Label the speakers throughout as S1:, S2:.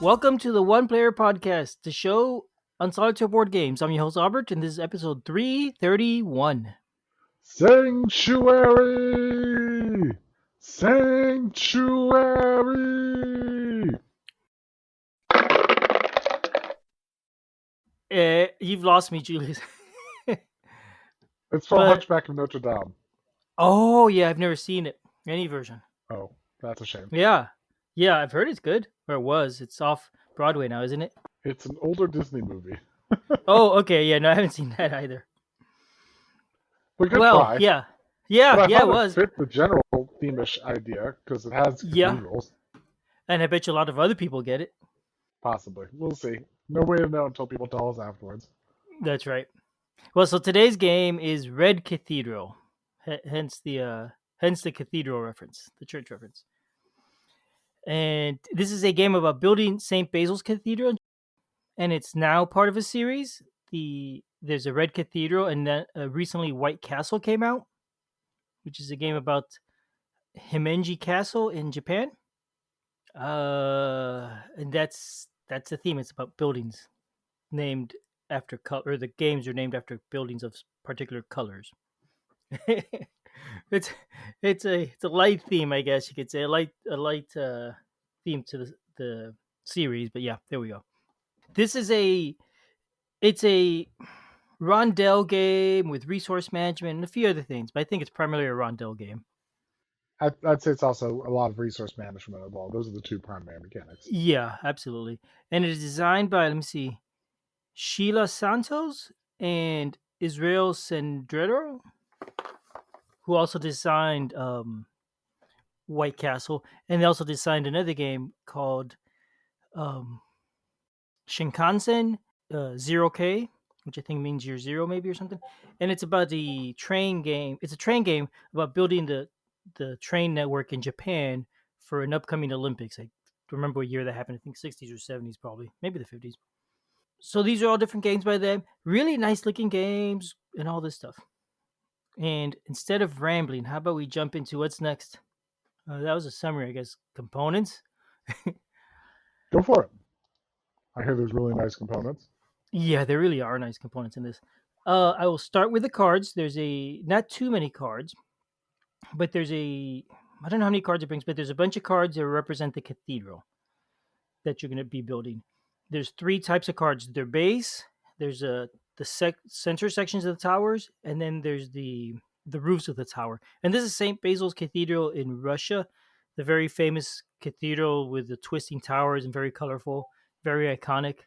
S1: Welcome to the One Player Podcast, the show on solitaire board games. I'm your host, Albert, and this is episode 331.
S2: Sanctuary! Sanctuary!
S1: You've lost me, Julius.
S2: It's from
S1: But,
S2: Hunchback of Notre Dame.
S1: oh, yeah, I've never seen it. Any version.
S2: Oh, that's a shame.
S1: Yeah. Yeah, I've heard it's good. Or it was. It's off Broadway now, isn't it?
S2: It's an older Disney movie.
S1: Oh, okay. Yeah, no, I haven't seen that either.
S2: But good
S1: Well,
S2: try.
S1: yeah.
S2: But
S1: Yeah,
S2: I
S1: yeah, it
S2: thought it
S1: was.
S2: fit the general theme-ish idea because it has
S1: Yeah.
S2: cathedrals.
S1: And I bet you a lot of other people get it.
S2: Possibly. We'll see. No way to know until people tell us afterwards.
S1: That's right. Well, so today's game is Red Cathedral. Hence the cathedral reference, the church reference. And this is a game about building St. Basil's Cathedral, and it's now part of a series. There's a Red Cathedral, and then recently White Castle came out, which is a game about Himeji Castle in Japan. And that's the theme. It's about buildings named after color. Or the games are named after buildings of particular colors. it's it's a light theme, I guess you could say, a light theme to the series. But yeah, there we go. This is it's a rondel game with resource management and a few other things, but I think it's primarily a rondel game.
S2: I'd say it's also a lot of resource management involved. Those are the two primary mechanics.
S1: Yeah, absolutely. And it is designed by, let me see, Sheila Santos and Israel Sendrero, who also designed White Castle, and they also designed another game called um, Shinkansen Zero K, which I think means year zero, maybe, or something. And it's about the train game. It's a train game about building the train network in Japan for an upcoming Olympics. I don't remember what year that happened. I think 60s or 70s, probably, maybe the 50s. So these are all different games by them. Really nice looking games and all this stuff. And instead of rambling, how about we jump into what's next? That was a summary, I guess. Components.
S2: Go for it. I hear there's really nice components.
S1: Yeah, there really are nice components in this. I will start with the cards. There's not too many cards, but I don't know how many cards it brings, but there's a bunch of cards that represent the cathedral that you're going to be building. There's three types of cards. Their base, there's center sections of the towers, and then there's the roofs of the tower. And this is St. Basil's Cathedral in Russia, the very famous cathedral with the twisting towers and very colorful, very iconic.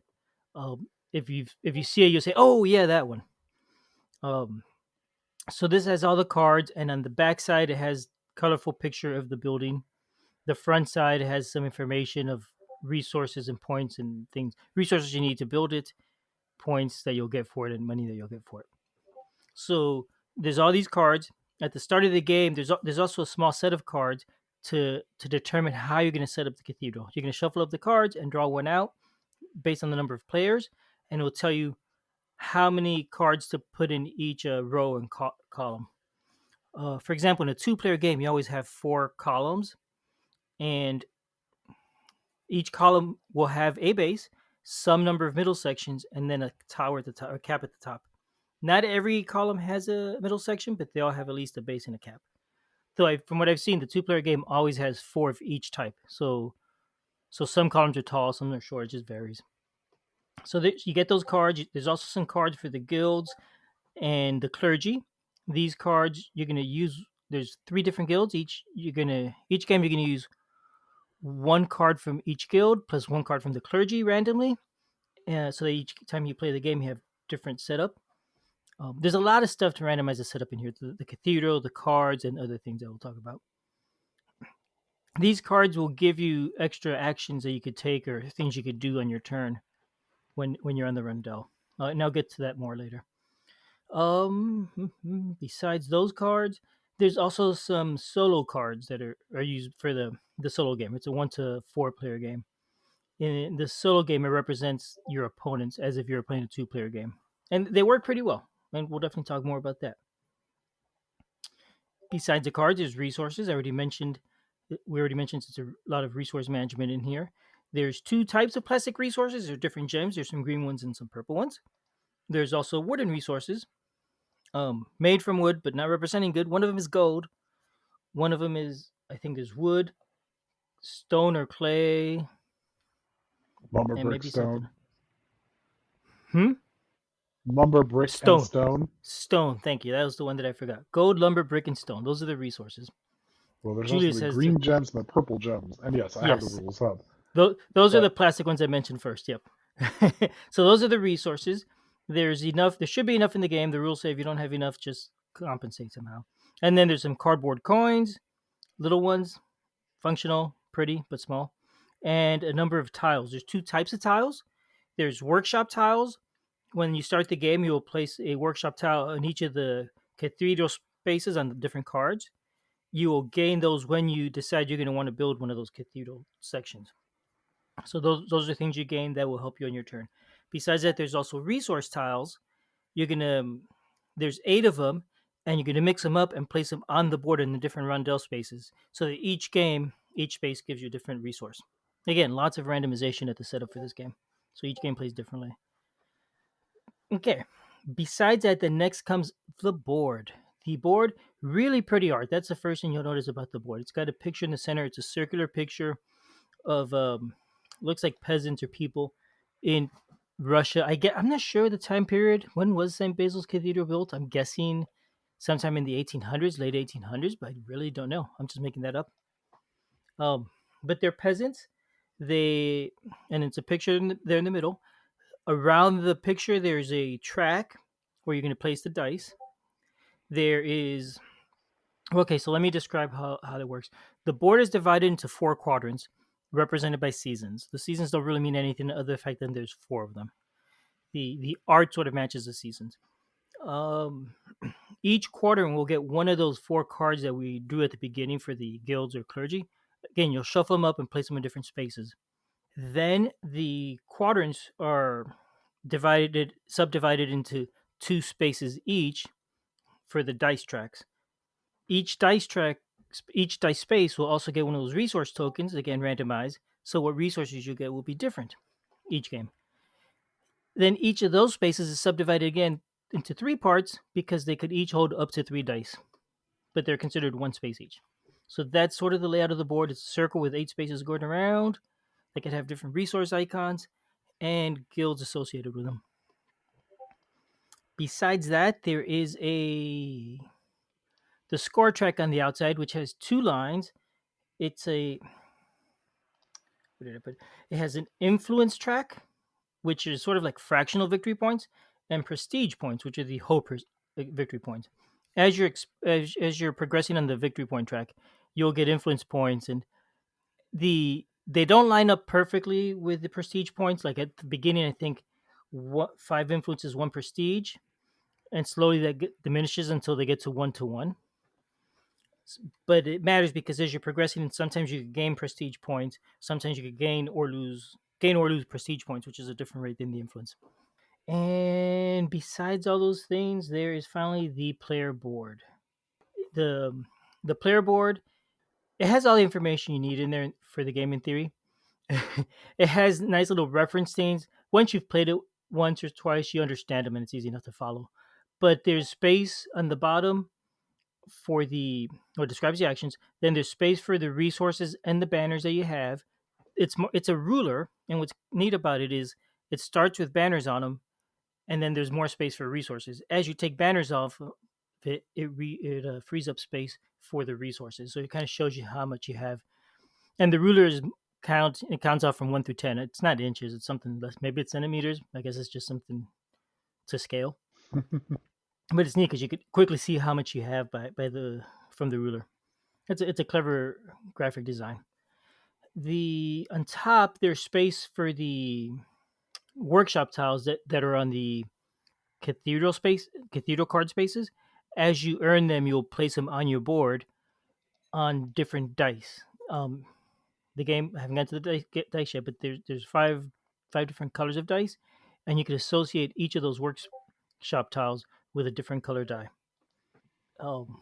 S1: If you see it, you'll say, "Oh yeah, that one." Um, so this has all the cards, and on the back side, it has colorful picture of the building. The front side has some information of resources and points and things, resources you need to build it, points that you'll get for it, and money that you'll get for it. So there's all these cards. At the start of the game, there's also a small set of cards to determine how you're going to set up the cathedral. You're going to shuffle up the cards and draw one out based on the number of players, and it will tell you how many cards to put in each row and column. For example, in a two-player game, you always have four columns, and each column will have a base, some number of middle sections, and then a tower at the top, or cap at the top. Not every column has a middle section, but they all have at least a base and a cap. So from what I've seen, the two-player game always has four of each type. So some columns are tall, some are short. It just varies. So you get those cards. There's also some cards for the guilds and the clergy. These cards you're gonna use. There's three different guilds. Each game you're gonna use one card from each guild plus one card from the clergy randomly. So that each time you play the game, you have different setup. There's a lot of stuff to randomize the setup in here: the cathedral, the cards, and other things that we'll talk about. These cards will give you extra actions that you could take or things you could do on your turn when you're on the rondel. And I'll get to that more later. Besides those cards, there's also some solo cards that are used for the solo game. It's a 1 to 4 player game. In the solo game, it represents your opponents as if you're playing a 2 player game, and they work pretty well. And we'll definitely talk more about that. Besides the cards, there's resources. We already mentioned it's a lot of resource management in here. There's two types of plastic resources. There's different gems. There's some green ones and some purple ones. There's also wooden resources, made from wood but not representing good. One of them is gold. One of them is, I think, is wood, stone or clay,
S2: Lumber,
S1: and
S2: brick,
S1: maybe something.
S2: stone.
S1: Hmm.
S2: Lumber, brick, and
S1: Stone.
S2: stone.
S1: Stone. Thank you. That was the one that I forgot. Gold, lumber, brick, and stone. Those are the resources.
S2: Well, there's also
S1: Julius
S2: the
S1: has the
S2: green gems and the purple gems. And yes, I have the
S1: yes.
S2: rules up.
S1: Those are the
S2: But
S1: plastic ones I mentioned first. Yep. So those are the resources. There's enough. There should be enough in the game. The rules say if you don't have enough, just compensate somehow. And then there's some cardboard coins, little ones, functional, pretty but small, and a number of tiles. There's two types of tiles. There's workshop tiles. When you start the game, you will place a workshop tile on each of the cathedral spaces on the different cards. You will gain those when you decide you're going to want to build one of those cathedral sections. So those are things you gain that will help you on your turn. Besides that, there's also resource tiles. You're gonna there's 8 of them, and you're gonna mix them up and place them on the board in the different rondel spaces. So that each space gives you a different resource. Again, lots of randomization at the setup for this game. So each game plays differently. Okay. Besides that, the next comes the board. The board, really pretty art. That's the first thing you'll notice about the board. It's got a picture in the center. It's a circular picture of looks like peasants or people in Russia. I'm not sure the time period. When was St. Basil's Cathedral built? I'm guessing sometime in the 1800s, late 1800s, but I really don't know. I'm just making that up. Um, but they're peasants. They and it's a picture there in the middle. Around the picture, there's a track where you're going to place the dice. There is Okay, so let me describe how that works. The board is divided into 4 quadrants represented by seasons. The seasons don't really mean anything other than the fact that there's 4 of them. The art sort of matches the seasons. Um, each quadrant will get one of those 4 cards that we drew at the beginning for the guilds or clergy. Again, you'll shuffle them up and place them in different spaces. Then the quadrants are subdivided into 2 spaces each for the dice tracks. Each dice track, each dice space will also get one of those resource tokens, again randomized. So what resources you get will be different each game. Then each of those spaces is subdivided again into 3 parts because they could each hold up to 3 dice, but they're considered 1 space each. So that's sort of the layout of the board. It's a circle with 8 spaces going around. They could have different resource icons and guilds associated with them. Besides that, there is the score track on the outside, which has 2 lines. It's a Where did I put it? It has an influence track, which is sort of like fractional victory points, and prestige points, which are the whole victory points. As you're progressing on the victory point track, you'll get influence points, and they don't line up perfectly with the prestige points. Like at the beginning, I think 5 influences, 1 prestige, and slowly that diminishes until they get to 1 to 1. But it matters because as you're progressing, and sometimes you can gain prestige points, sometimes you can gain or lose prestige points, which is a different rate than the influence. And besides all those things, there is finally the player board. The the player board, it has all the information you need in there for the game in theory. It has nice little reference things. Once you've played it once or twice, you understand them and it's easy enough to follow. But there's space on the bottom for the what describes the actions. Then there's space for the resources and the banners that you have. It's a ruler, and what's neat about it is it starts with banners on them, and then there's more space for resources. As you take banners off, it frees up space for the resources. So it kind of shows you how much you have. And the ruler is it counts off from 1 through 10. It's not inches; it's something less. Maybe it's centimeters. I guess it's just something to scale. But it's neat because you could quickly see how much you have by the from the ruler. It's a clever graphic design. The On top there's space for the workshop tiles that are on the cathedral card spaces. As you earn them, you'll place them on your board on different dice. The game I haven't gotten to the dice yet, but there's five different colors of dice, and you can associate each of those workshop tiles with a different color die,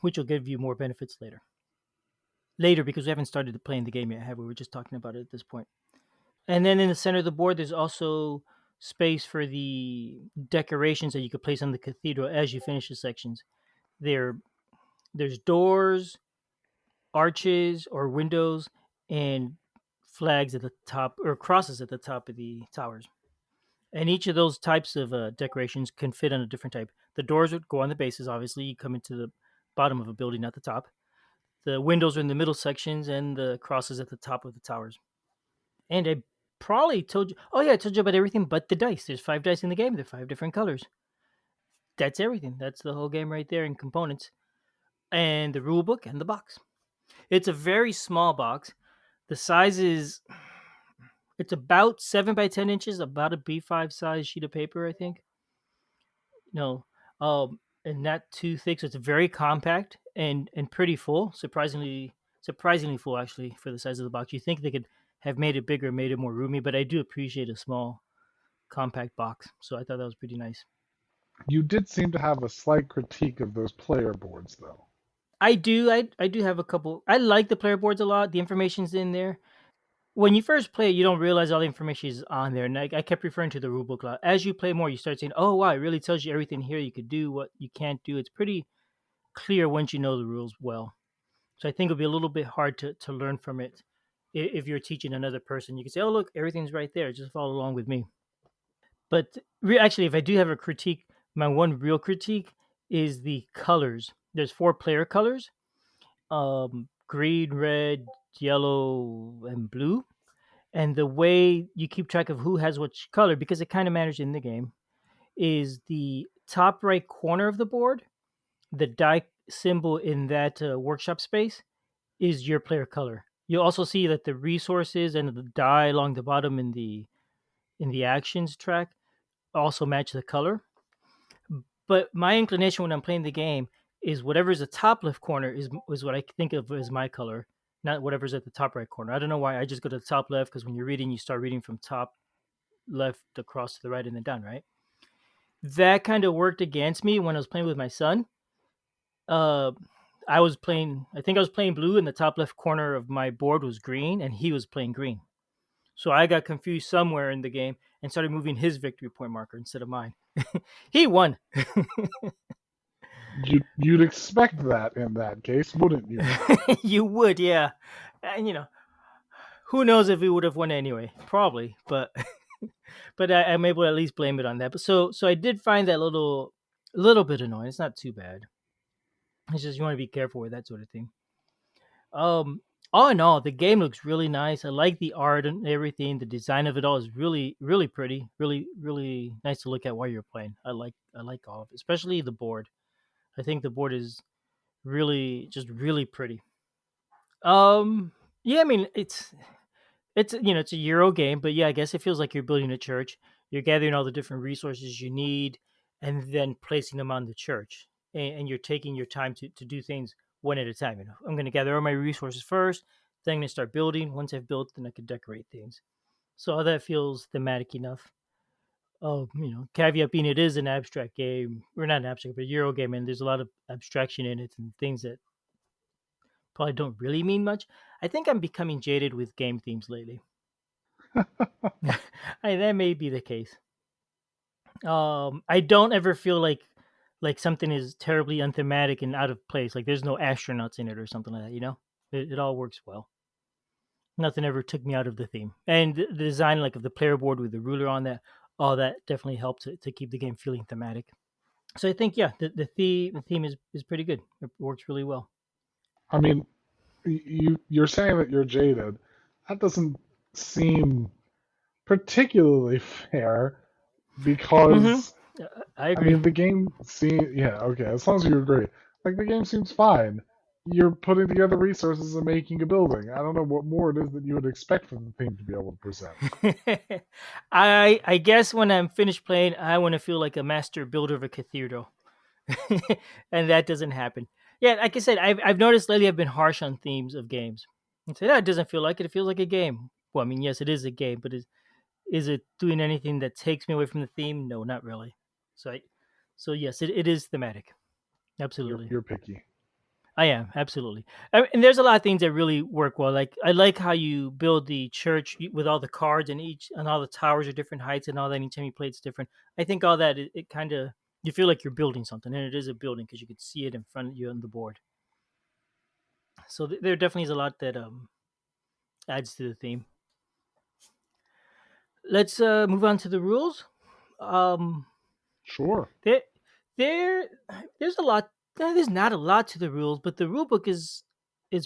S1: which will give you more benefits later. Later, because we haven't started playing the game yet, have we? We're just talking about it at this point. And then in the center of the board, there's also space for the decorations that you could place on the cathedral as you finish the sections. There, there's doors, arches, or windows, and flags at the top or crosses at the top of the towers. And each of those types of decorations can fit on a different type. The doors would go on the bases. Obviously, you come into the bottom of a building, not the top. The windows are in the middle sections, and the crosses at the top of the towers. And I probably told you. Oh yeah, I told you about everything but the dice. There's 5 dice in the game. They're 5 different colors. That's everything. That's the whole game right there in components and the rule book and the box. It's a very small box. The size is it's about 7 by 10 inches, about a B5 size sheet of paper, I think. No, and not too thick, so it's very compact and pretty full. Surprisingly full actually for the size of the box. You think they could have made it bigger, made it more roomy, but I do appreciate a small compact box. So I thought that was pretty nice.
S2: You did seem to have a slight critique of those player boards, though.
S1: I do have a couple. I like the player boards a lot. The information's in there. When you first play, you don't realize all the information is on there. And I kept referring to the rulebook a lot. As you play more, you start saying, "Oh wow, it really tells you everything here. You could do what you can't do." It's pretty clear once you know the rules well. So I think it'll be a little bit hard to learn from it if you're teaching another person. You can say, "Oh look, everything's right there. Just follow along with me." But actually, if I do have a critique, my one real critique is the colors. There's 4 player colors: green, red, yellow, and blue. And the way you keep track of who has which color, because it kind of matters in the game, is the top right corner of the board. The die symbol in that workshop space is your player color. You'll also see that the resources and the die along the bottom in the actions track also match the color. But my inclination when I'm playing the game is whatever's the top left corner is what I think of as my color, not whatever's at the top right corner. I don't know why I just go to the top left because when you're reading, you start reading from top left across to the right and then down, right? That kind of worked against me when I was playing with my son. Uh, I think I was playing blue, and the top left corner of my board was green, and he was playing green. So I got confused somewhere in the game and started moving his victory point marker instead of mine. He won.
S2: You'd expect that in that case, wouldn't you?
S1: You would, yeah. And who knows if he would have won anyway? Probably, but I'm able to at least blame it on that. But so I did find that little bit annoying. It's not too bad. It's just you want to be careful with that sort of thing. Um, all in all, the game looks really nice. I like the art and everything. The design of it all is really pretty. Really nice to look at while you're playing. I like all of it, especially the board. I think the board is really pretty. Um, yeah, I mean it's it's a Euro game, but yeah, I guess it feels like you're building a church. You're gathering all the different resources you need, and then placing them on the church. And you're taking your time to do things one at a time. I'm going to gather all my resources first. Then I'm going to start building. Once I've built, then I can decorate things. So all that feels thematic enough. Oh, caveat being it is an abstract game, or not an abstract, but a Euro game, and there's a lot of abstraction in it and things that probably don't really mean much. I think I'm becoming jaded with game themes lately. That may be the case. I don't ever feel like something is terribly unthematic and out of place. Like there's no astronauts in it or something like that. It all works well. Nothing ever took me out of the theme, and the design like of the player board with the ruler on that, all that definitely helped to keep the game feeling thematic. So I think yeah, the theme is pretty good. It works really well.
S2: I mean, you're saying that you're jaded. That doesn't seem particularly fair
S1: Mm-hmm.
S2: because
S1: I
S2: I
S1: agree.
S2: mean the game seems yeah okay as long as you agree like the game seems fine. You're putting together resources and making a building. I don't know what more it is that you would expect from the theme to be able to present.
S1: I guess when I'm finished playing, I want to feel like a master builder of a cathedral, and that doesn't happen. Yeah, like I said, I've noticed lately I've been harsh on themes of games. And say, it doesn't feel like it. It feels like a game. Well, I mean, yes, it is a game, but is it doing anything that takes me away from the theme? No, not really. So, so yes, it is thematic.
S2: You're
S1: Absolutely.
S2: you're picky.
S1: I am absolutely, and there's a lot of things that really work well. Like I like how you build the church with all the cards and each and all the towers are different heights and all that. Anytime you play, it's different. I think all that it kind of you feel like you're building something, and it is a building because you could see it in front of you on the board. So there definitely is a lot that adds to the theme. Let's move on to the rules. Um,
S2: Sure.
S1: there, there, there's a lot. There's not a lot to the rules, but the rule book is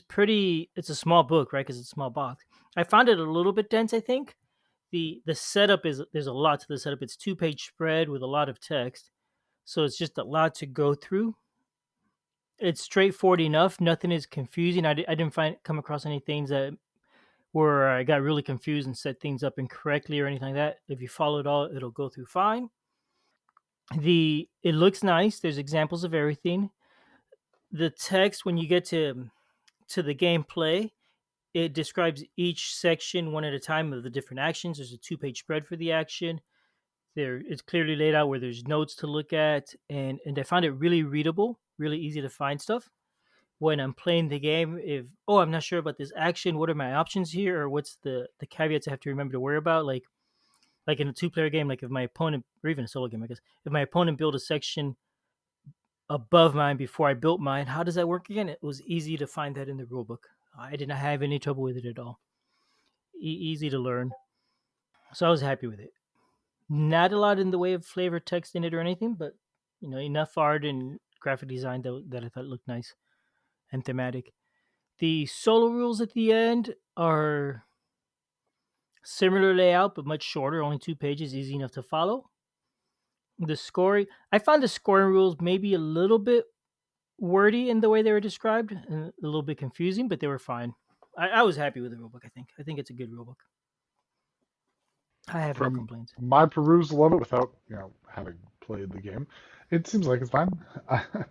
S1: pretty. It's a small book, right? Because it's a small box. I found it a little bit dense. I think the setup is there's a lot to the setup. It's 2 page spread with a lot of text, so it's just a lot to go through. It's straightforward enough. Nothing is confusing. I didn't find come across any things that where I got really confused and set things up incorrectly or anything like that. If you follow it all, it'll go through fine. The it looks nice. There's examples of everything. The text when you get to the gameplay, it describes each section one at a time of the different actions. There's a 2 page spread for the action. There it's clearly laid out where there's notes to look at, and I found it really readable, really easy to find stuff. When I'm playing the game, if I'm not sure about this action, what are my options here, or what's the caveats I have to remember to worry about, like in a two-player game, like if my opponent, or even a solo game, I guess, if my opponent built a section above mine before I built mine, how does that work again? It was easy to find that in the rulebook. I did not have any trouble with it at all. Easy to learn, so I was happy with it. Not a lot in the way of flavor text in it or anything, but enough art and graphic design that I thought looked nice and thematic. The solo rules at the end are similar layout but much shorter, only 2 pages, easy enough to follow. The scoring, I found the scoring rules maybe a little bit wordy in the way they were described and a little bit confusing, but they were fine. I was happy with the rulebook. I think it's a good rulebook. I have no
S2: From
S1: complaints.
S2: my perusal of it, without having played the game, it seems like it's fine.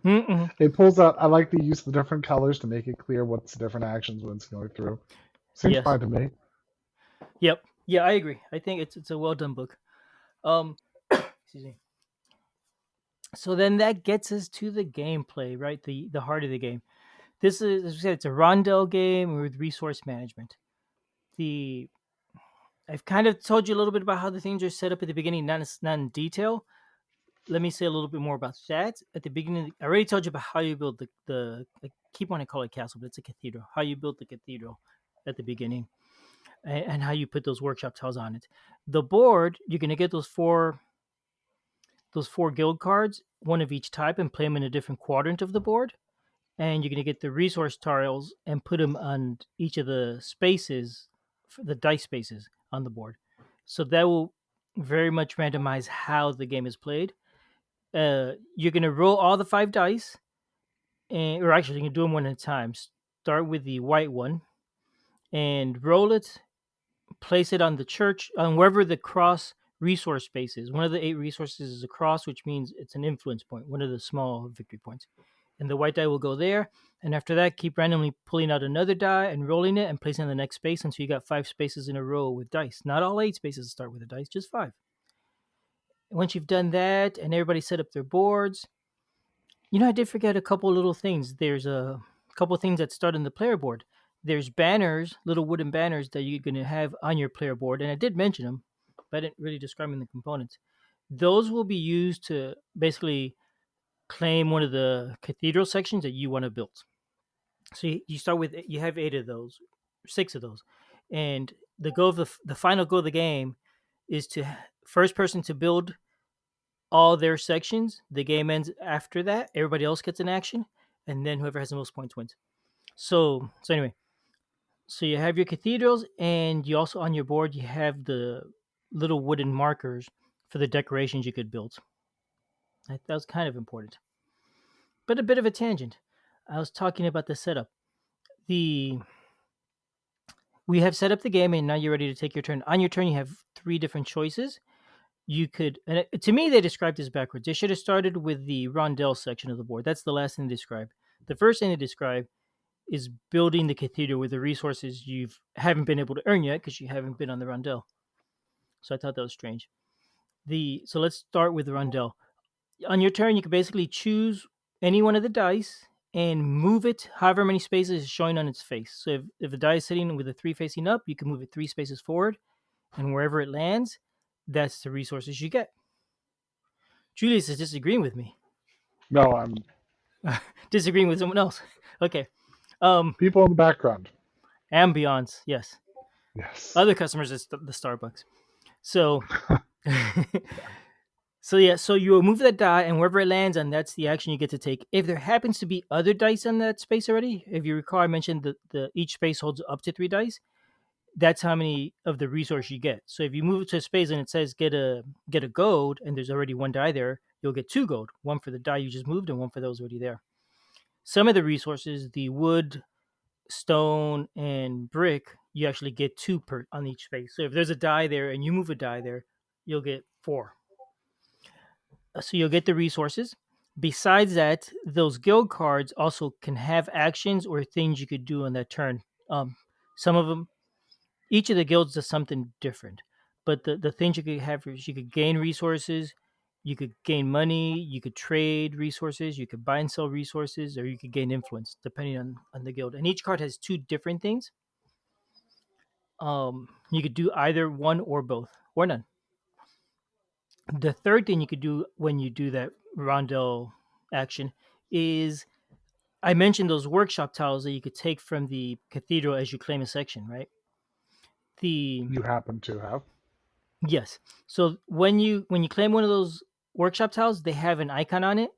S1: Mm-mm.
S2: It pulls out. I like the use of the different colors to make it clear what's the different actions when it's going through. Seems
S1: Yes.
S2: fine to me.
S1: Yep. Yeah, I agree. I think it's a well done book. Um, excuse me. So then that gets us to the gameplay, right? The heart of the game. This is, as we said, it's a rondel game with resource management. The I've kind of told you a little bit about how the things are set up at the beginning, not in detail. Let me say a little bit more about that. At the beginning, I already told you about how you build the I keep wanting to call it castle, but it's a cathedral. How you built the cathedral at the beginning, and how you put those workshop tiles on it. The board, you're gonna get those four guild cards, one of each type, and play them in a different quadrant of the board. And you're going to get the resource tiles and put them on each of the spaces, the dice spaces on the board. So that will very much randomize how the game is played. You're going to roll all the 5 dice, or actually, you can do them one at a time. Start with the white one and roll it, place it on the church, on wherever the cross resource space is. One of the 8 resources is a cross, which means it's an influence point, one of the small victory points. And the white die will go there. And after that, keep randomly pulling out another die and rolling it and placing it in the next space until you got 5 spaces in a row with dice. Not all 8 spaces start with a dice, just 5. Once you've done that and everybody set up their boards, I did forget a couple little things. There's a couple things that start on the player board. There's banners, little wooden banners that you're going to have on your player board. And I did mention them, but I didn't really describe them in the components. Those will be used to basically claim one of the cathedral sections that you want to build. So you start with you have 8 of those, 6 of those, and the final goal of the game is to first person to build all their sections. The game ends after that. Everybody else gets an action, and then whoever has the most points wins. So anyway, so you have your cathedrals, and you also on your board you have the little wooden markers for the decorations you could build. That was kind of important, but a bit of a tangent. I was talking about the setup. The We have set up the game, and now you're ready to take your turn. On your turn, you have 3 different choices. You could, and to me, they described this backwards. They should have started with the rondel section of the board. That's the last thing they describe. The first thing they describe is building the cathedral with the resources you haven't been able to earn yet because you haven't been on the rondel. So I thought that was strange. So let's start with the rondel. On your turn, you can basically choose any one of the dice, and move it however many spaces is showing on its face. So if a die is sitting with a three facing up, you can move it three spaces forward, and wherever it lands, that's the resources you get. Julius is disagreeing with me.
S2: No, I'm
S1: Disagreeing with someone else. Okay. Um,
S2: people in the background.
S1: ambiance, yes.
S2: Yes.
S1: Other customers is the Starbucks. So, so yeah, so you move that die, and wherever it lands, and that's the action you get to take. If there happens to be other dice on that space already, if you recall, I mentioned that the each space holds up to three dice. That's how many of the resource you get. So if you move it to a space and it says get a gold, and there's already one die there, you'll get two gold, one for the die you just moved and one for those already there. Some of the resources, the wood, stone, and brick, you actually get two per on each space. So if there's a die there and you move a die there, you'll get four. So you'll get the resources. Besides that, those guild cards also can have actions or things you could do on that turn. Some of them, each of the guilds does something different, but the things you could have is you could gain resources, you could gain money, you could trade resources, you could buy and sell resources, or you could gain influence depending on the guild. And each card has two different things. You could do either one or both or none. The third thing you could do when you do that rondel action is I mentioned those workshop tiles that you could take from the cathedral as you claim a section, right? The
S2: You happen to have.
S1: Yes. So when you claim one of those workshop tiles, they have an icon on it.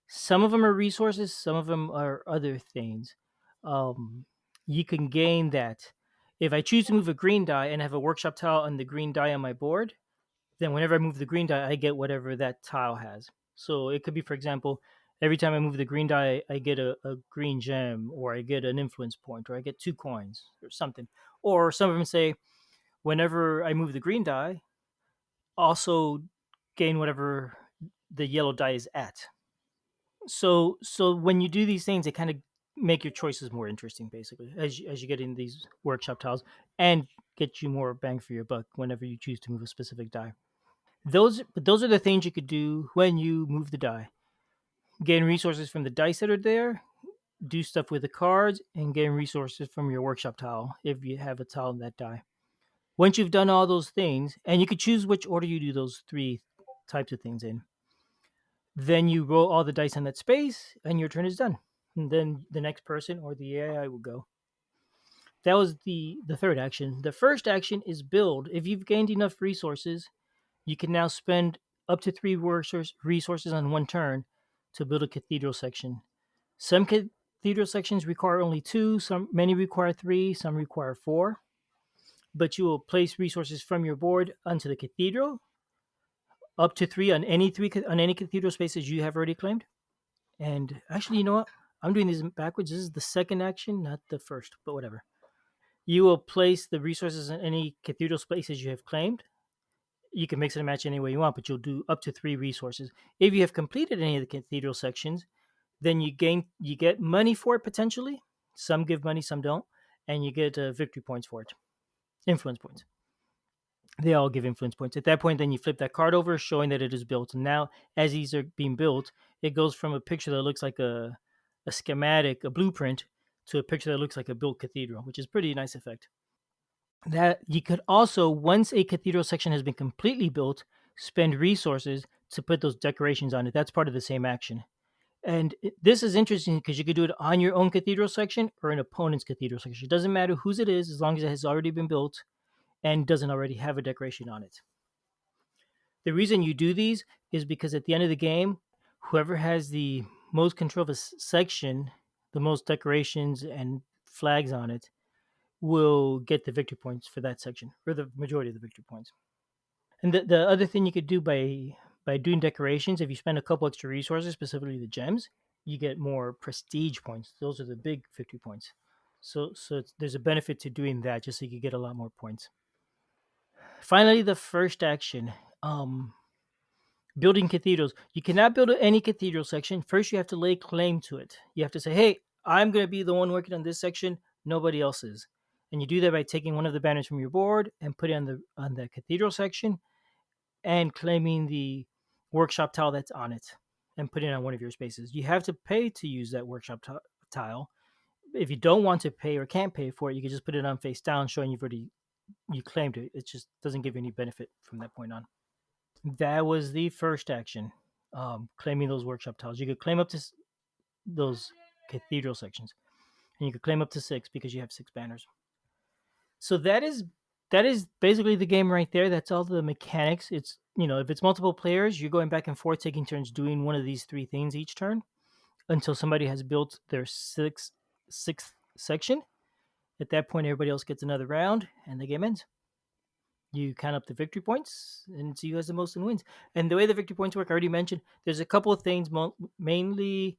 S1: Some of them are resources, some of them are other things. Um, you can gain that. If I choose to move a green die and have a workshop tile on the green die on my board, then whenever I move the green die, I get whatever that tile has. So it could be, for example, every time I move the green die, I get a green gem, or I get an influence point, or I get two coins, or something. Or some of them say, whenever I move the green die, also gain whatever the yellow die is at. So when you do these things, they kind of make your choices more interesting, basically, as you get in these workshop tiles, and get you more bang for your buck whenever you choose to move a specific die. Those are the things you could do when you move the die. Gain resources from the dice that are there, do stuff with the cards, and gain resources from your workshop tile if you have a tile in that die. Once you've done all those things, and you could choose which order you do those three types of things in, then you roll all the dice on that space, and your turn is done. And then the next person or the AI will go. That was the third action. The first action is build. If you've gained enough resources, you can now spend up to three resources on one turn to build a cathedral section. Some cathedral sections require only two, many require three, some require four. But you will place resources from your board onto the cathedral, up to three on any cathedral spaces you have already claimed. And actually, you know what? I'm doing this backwards. This is the second action, not the first, but whatever. You will place the resources in any cathedral spaces you have claimed. You can mix and match any way you want, but you'll do up to three resources. If you have completed any of the cathedral sections, then you get money for it potentially. Some give money, some don't, and you get victory points for it, influence points. They all give influence points. At that point, then you flip that card over, showing that it is built. And now, as these are being built, it goes from a picture that looks like a schematic, a blueprint, to a picture that looks like a built cathedral, which is pretty nice effect. That you could also, once a cathedral section has been completely built, spend resources to put those decorations on it. That's part of the same action. And this is interesting because you could do it on your own cathedral section or an opponent's cathedral section. It doesn't matter whose it is, as long as it has already been built and doesn't already have a decoration on it. The reason you do these is because at the end of the game, whoever has the most control of a section, the most decorations and flags on it, will get the victory points for that section, or the majority of the victory points. And the other thing you could do by doing decorations, if you spend a couple extra resources, specifically the gems, you get more prestige points. Those are the big victory points. So there's a benefit to doing that, just so you can get a lot more points. Finally, the first action. Building cathedrals. You cannot build any cathedral section. First, you have to lay claim to it. You have to say, hey, I'm going to be the one working on this section. Nobody else is. And you do that by taking one of the banners from your board and put it on the cathedral section and claiming the workshop tile that's on it. and put it on one of your spaces. You have to pay to use that tile. If you don't want to pay or can't pay for it, you can just put it on face down, showing you've already you claimed it. It just doesn't give you any benefit from that point on. That was the first action, claiming those workshop tiles. You could claim up to those cathedral sections, and you could claim up to six because you have six banners. So that is basically the game right there. That's all the mechanics. It's if it's multiple players, you're going back and forth, taking turns doing one of these three things each turn until somebody has built their sixth section. At that point, everybody else gets another round, and the game ends. You count up the victory points and see who has the most and wins. And the way the victory points work, I already mentioned, there's a couple of things. Mainly,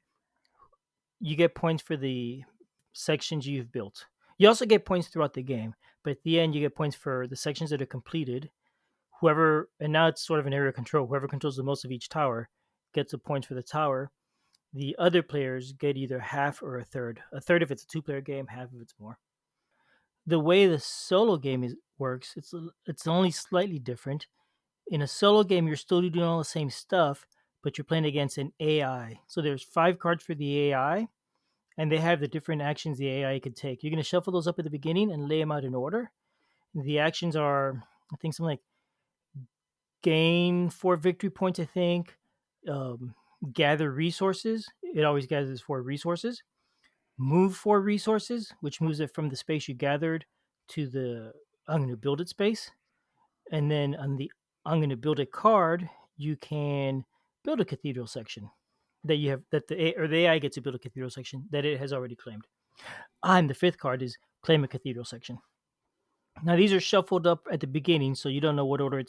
S1: you get points for the sections you've built. You also get points throughout the game, but at the end, you get points for the sections that are completed. And now it's sort of an area of control. Whoever controls the most of each tower gets the points for the tower. The other players get either half or a third. A third if it's a two-player game, half if it's more. The way the solo game works, it's only slightly different. In a solo game, you're still doing all the same stuff, but you're playing against an AI. So there's 5 cards for the AI, and they have the different actions the AI could take. You're going to shuffle those up at the beginning and lay them out in order. The actions are, I think, something like gain 4 victory points, I think. Um, Gather resources. It always gathers 4 resources. Move 4 resources, which moves it from the space you gathered to the I'm going to build it space. And then on the I'm going to build a card, you can build a cathedral section that you have that the AI gets to build a cathedral section that it has already claimed. And the 5th card is claim a cathedral section. Now these are shuffled up at the beginning, so you don't know what order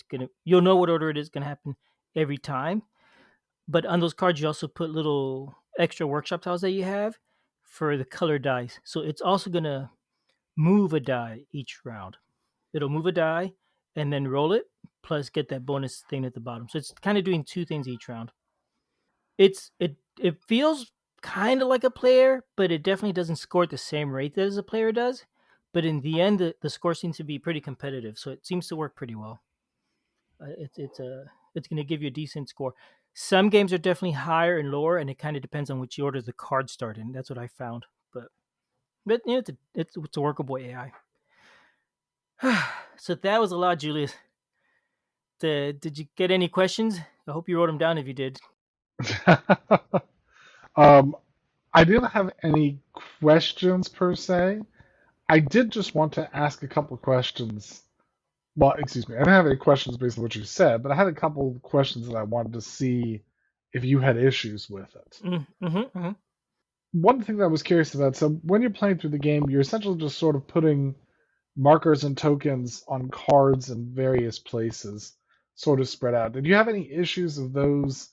S1: you'll know what order it is gonna happen every time. But on those cards, you also put little extra workshop tiles that you have for the color dice. So it's also gonna move a die each round. It'll move a die and then roll it, plus get that bonus thing at the bottom. So it's kind of doing 2 things each round. It feels kind of like a player, but it definitely doesn't score at the same rate as a player does. But in the end, the score seems to be pretty competitive, so it seems to work pretty well. It's going to give you a decent score. Some games are definitely higher and lower, and it kind of depends on which order the cards start in. That's what I found. But it's a workable AI. So that was a lot, Julius. Did you get any questions? I hope you wrote them down if you did.
S2: um, I didn't have any questions per se. I did just want to ask a couple of questions. Well, excuse me, I didn't have any questions based on what you said, but I had a couple of questions that I wanted to see if you had issues with it.
S1: Mm-hmm, mm-hmm.
S2: One thing that I was curious about, so when you're playing through the game, you're essentially just sort of putting markers and tokens on cards in various places, sort of spread out. Did you have any issues of those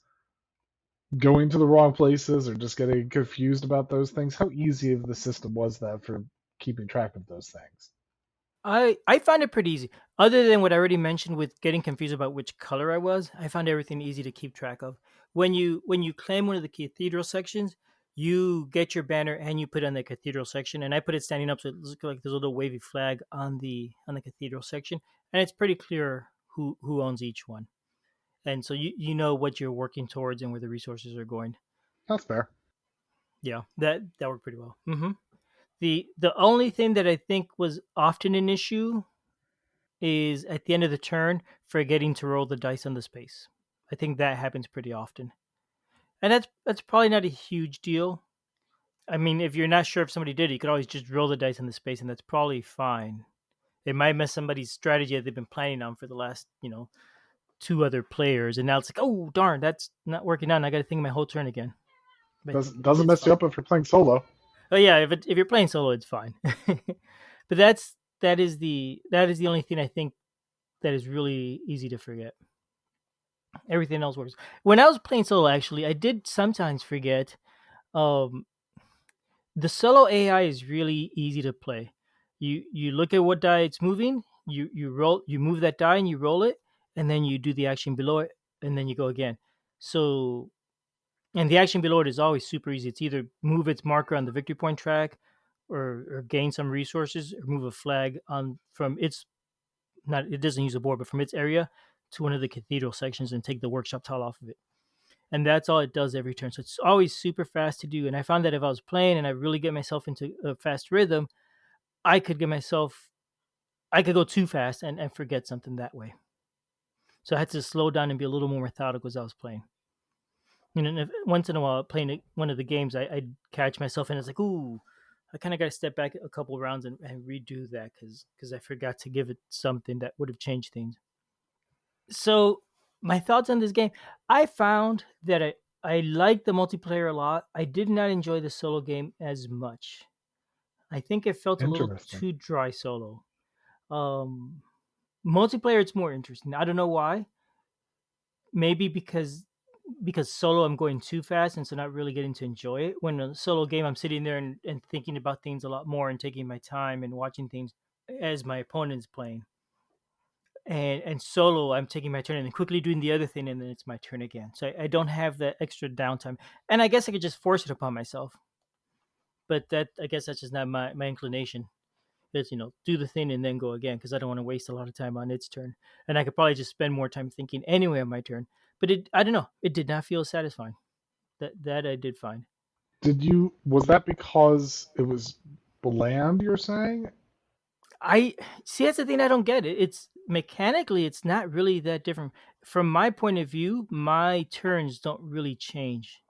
S2: going to the wrong places or just getting confused about those things? How easy of the system was that for keeping track of those things?
S1: I found it pretty easy. Other than what I already mentioned with getting confused about which color I was, I found everything easy to keep track of. When you claim one of the cathedral sections, you get your banner and you put it on the cathedral section. And I put it standing up so it looks like there's a little wavy flag on the cathedral section, and it's pretty clear who owns each one. And so you know what you're working towards and where the resources are going.
S2: That's fair.
S1: Yeah, that worked pretty well. The only thing that I think was often an issue is at the end of the turn forgetting to roll the dice on the space. I think that happens pretty often, and that's probably not a huge deal. I mean, if you're not sure if somebody did it, you could always just roll the dice on the space, and that's probably fine. It might mess somebody's strategy that they've been planning on for the last 2 other players, and now it's like, oh darn, that's not working out. And I got to think my whole turn again. But
S2: Doesn't
S1: it's
S2: mess you
S1: fine.
S2: up if you're playing solo.
S1: Oh yeah, if you're playing solo, it's fine. But that is the only thing I think that is really easy to forget. Everything else works. When I was playing solo, actually, I did sometimes forget. Um, the solo AI is really easy to play. You look at what die it's moving. You move that die and you roll it, and then you do the action below it, and then you go again. So and the action below it is always super easy. It's either move its marker on the victory point track, or gain some resources, or move a flag on from its not it doesn't use a board, but from its area to one of the cathedral sections and take the workshop tile off of it. and that's all it does every turn. So it's always super fast to do. And I found that if I was playing and I really get myself into a fast rhythm, I could get myself I could go too fast and forget something that way. So I had to slow down and be a little more methodical as I was playing. And if, once in a while, playing one of the games, I'd catch myself and it's like, ooh, I kind of got to step back a couple rounds and redo that because I forgot to give it something that would have changed things. So my thoughts on this game, I found that I liked the multiplayer a lot. I did not enjoy the solo game as much. I think it felt a little
S2: Interesting.
S1: too dry solo. Um, Multiplayer, it's more interesting. I don't know why. Maybe because solo I'm going too fast and so not really getting to enjoy it. When a solo game I'm sitting there and thinking about things a lot more and taking my time and watching things as my opponent's playing. And solo I'm taking my turn and then quickly doing the other thing and then it's my turn again. So I don't have that extra downtime. And I guess I could just force it upon myself. But that I guess that's just not my inclination. Is do the thing and then go again because I don't want to waste a lot of time on its turn, and I could probably just spend more time thinking anyway on my turn. But I don't know, it did not feel satisfying. That I did find.
S2: Was that because it was bland, you're saying?
S1: I see that's the thing I don't get. It's mechanically it's not really that different from my point of view. My turns don't really change.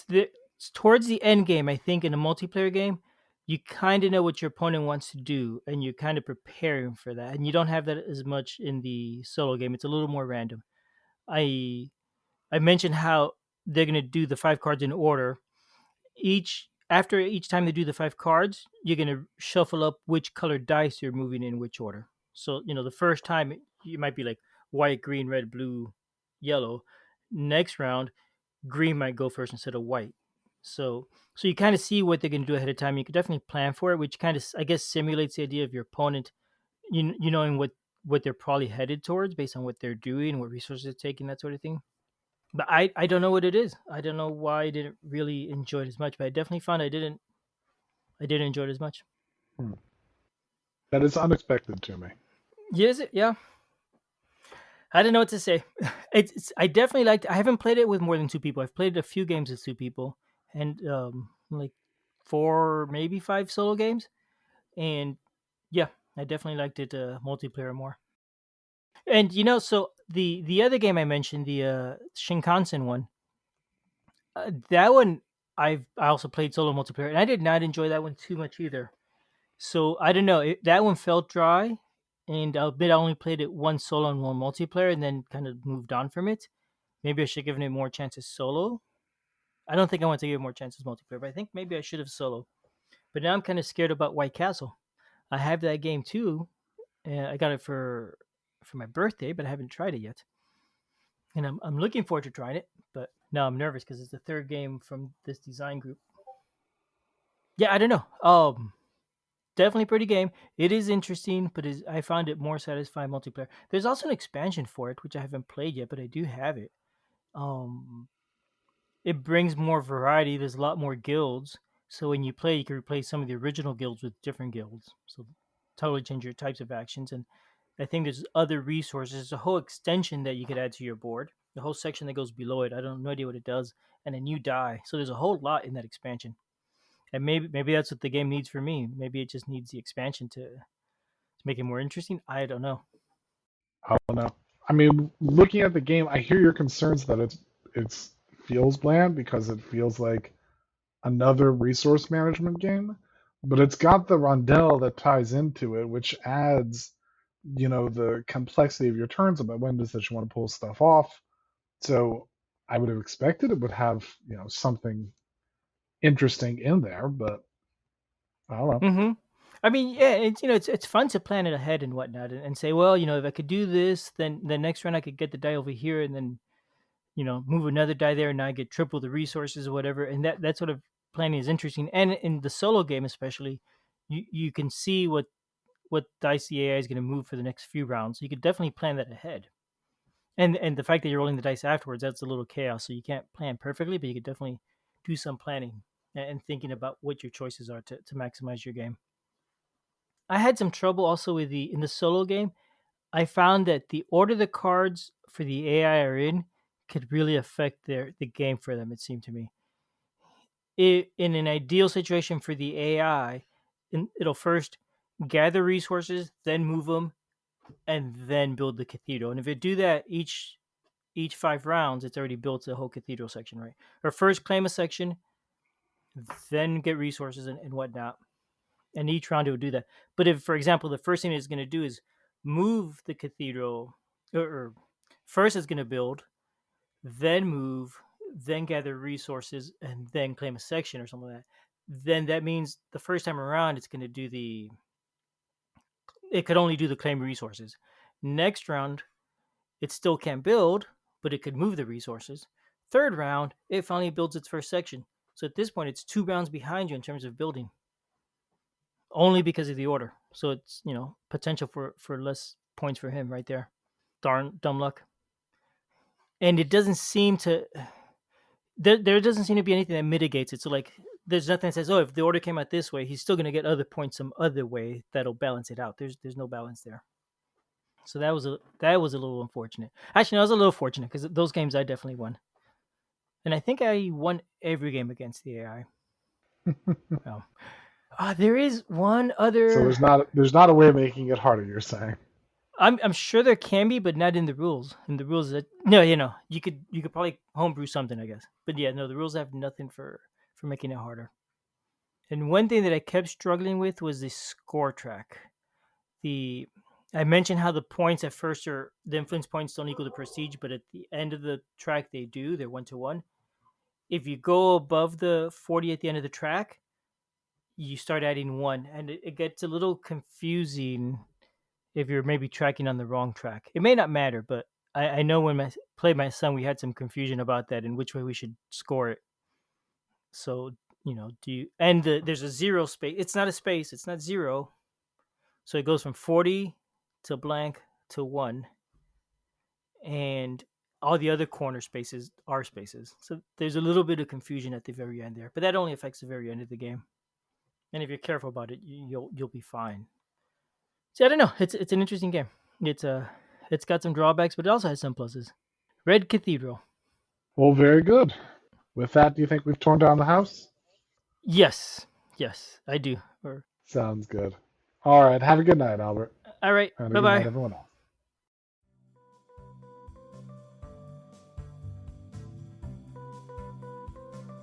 S1: The, Towards the end game, I think in a multiplayer game, you kind of know what your opponent wants to do, and you're kind of preparing for that. And you don't have that as much in the solo game. It's a little more random. I I mentioned how they're gonna do the five cards in order. Each time they do the five cards, you're gonna shuffle up which colored dice you're moving in which order. So the first time you might be like white, green, red, blue, yellow. Next round, green might go first instead of white. So you kind of see what they're going to do ahead of time. You could definitely plan for it, which kind of I guess simulates the idea of your opponent. You knowing what they're probably headed towards based on what they're doing, what resources they're taking, that sort of thing. But I don't know what it is. I don't know why I didn't really enjoy it as much. But I definitely found I didn't enjoy it as much.
S2: Hmm. That is unexpected to me.
S1: Yes, yeah. I don't know what to say. I definitely liked. I haven't played it with more than two people. I've played a few games with two people, and like four, maybe five solo games. And yeah, I definitely liked it multiplayer more. And so the other game I mentioned, the Shinkansen one, that one I also played solo multiplayer, and I did not enjoy that one too much either. So I don't know. That one felt dry, and I'll admit I only played it one solo and one multiplayer, and then kind of moved on from it. Maybe I should have given it more chances solo. I don't think I want to give it more chances multiplayer, but I think maybe I should have solo. But now I'm kind of scared about White Castle. I have that game too. And I got it for my birthday, but I haven't tried it yet. And I'm looking forward to trying it, but now I'm nervous because it's the third game from this design group. Yeah, I don't know. Definitely pretty game. It is interesting, but I found it more satisfying multiplayer. There's also an expansion for it, which I haven't played yet, but I do have it. Um, it brings more variety. There's a lot more guilds. So when you play, you can replace some of the original guilds with different guilds. So totally change your types of actions. And I think there's other resources. There's a whole extension that you could add to your board. The whole section that goes below it. I don't no idea what it does. And a new die. So there's a whole lot in that expansion. And maybe that's what the game needs for me. Maybe it just needs the expansion to make it more interesting. I don't know.
S2: I don't know. I mean, looking at the game, I hear your concerns that it's feels bland because it feels like another resource management game, but it's got the rondel that ties into it, which adds, the complexity of your turns about when does that you want to pull stuff off. So I would have expected it would have, something interesting in there, but I don't know.
S1: Hmm. I mean, yeah, it's fun to plan it ahead and whatnot, and say, well, if I could do this, then the next run I could get the die over here, and then move another die there, and I get triple the resources or whatever. And that sort of planning is interesting. And in the solo game, especially, you can see what dice the AI is going to move for the next few rounds. So you could definitely plan that ahead. And the fact that you're rolling the dice afterwards, that's a little chaos. So you can't plan perfectly, but you could definitely do some planning and thinking about what your choices are to maximize your game. I had some trouble also with the solo game. I found that the order the cards for the AI are in could really affect the game for them. It seemed to me. In an ideal situation for the AI, it'll first gather resources, then move them, and then build the cathedral. And if it do that each 5 rounds, it's already built the whole cathedral section, right? Or first claim a section, then get resources and whatnot. And each round it would do that. But if, for example, the first thing it's going to do is move the cathedral, or first it's going to build, then move, then gather resources, and then claim a section or something like that, then that means the first time around it's going to do it could only do the claim resources. Next round, it still can't build, but it could move the resources. Third round, it finally builds its first section. So at this point, it's 2 rounds behind you in terms of building, only because of the order. So it's potential for less points for him right there. Darn dumb luck. And it doesn't seem to. There doesn't seem to be anything that mitigates it. So like, there's nothing that says, oh, if the order came out this way, he's still going to get other points some other way that'll balance it out. There's no balance there. So that was a little unfortunate. Actually, no, I was a little fortunate because those games I definitely won, and I think I won every game against the AI. Well, there is one other.
S2: So there's not a way of making it harder. You're saying?
S1: I'm sure there can be, but not in the rules. In the rules that you could probably homebrew something, I guess. But yeah, no, the rules have nothing for making it harder. And one thing that I kept struggling with was the score track. I mentioned how the points at first the influence points don't equal the prestige, but at the end of the track they do. They're 1-to-1. If you go above the 40 at the end of the track, you start adding 1, and it gets a little confusing if you're maybe tracking on the wrong track. It may not matter, but I know when I played my son, we had some confusion about that and which way we should score it. So, there's a 0 space. It's not a space. It's not 0. So it goes from 40 to blank to 1. And all the other corner spaces are spaces. So there's a little bit of confusion at the very end there, but that only affects the very end of the game. And if you're careful about it, you'll be fine. See, I don't know. It's an interesting game. It's got some drawbacks, but it also has some pluses. Red Cathedral.
S2: Well, very good. With that, do you think we've torn down the house?
S1: Yes, I do.
S2: Sounds good. All right. Have a good night, Albert.
S1: All right.
S2: And
S1: Bye
S2: good
S1: bye.
S2: night, everyone else.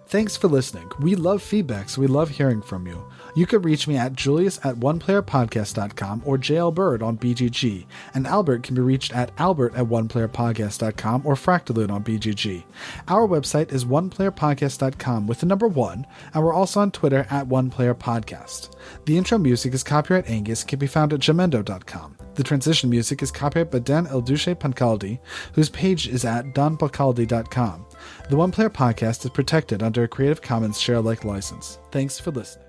S3: Thanks for listening. We love feedback, so we love hearing from you. You can reach me at julius@oneplayerpodcast.com or JLBird on BGG, and Albert can be reached at albert@oneplayerpodcast.com or Fractalune on BGG. Our website is oneplayerpodcast.com with the number 1, and we're also on Twitter at oneplayerpodcast. The intro music is copyright Angus, can be found at jamendo.com. The transition music is copyright by Dan Elduce Pancaldi, whose page is at donpancaldi.com. The One Player Podcast is protected under a Creative Commons share-alike license. Thanks for listening.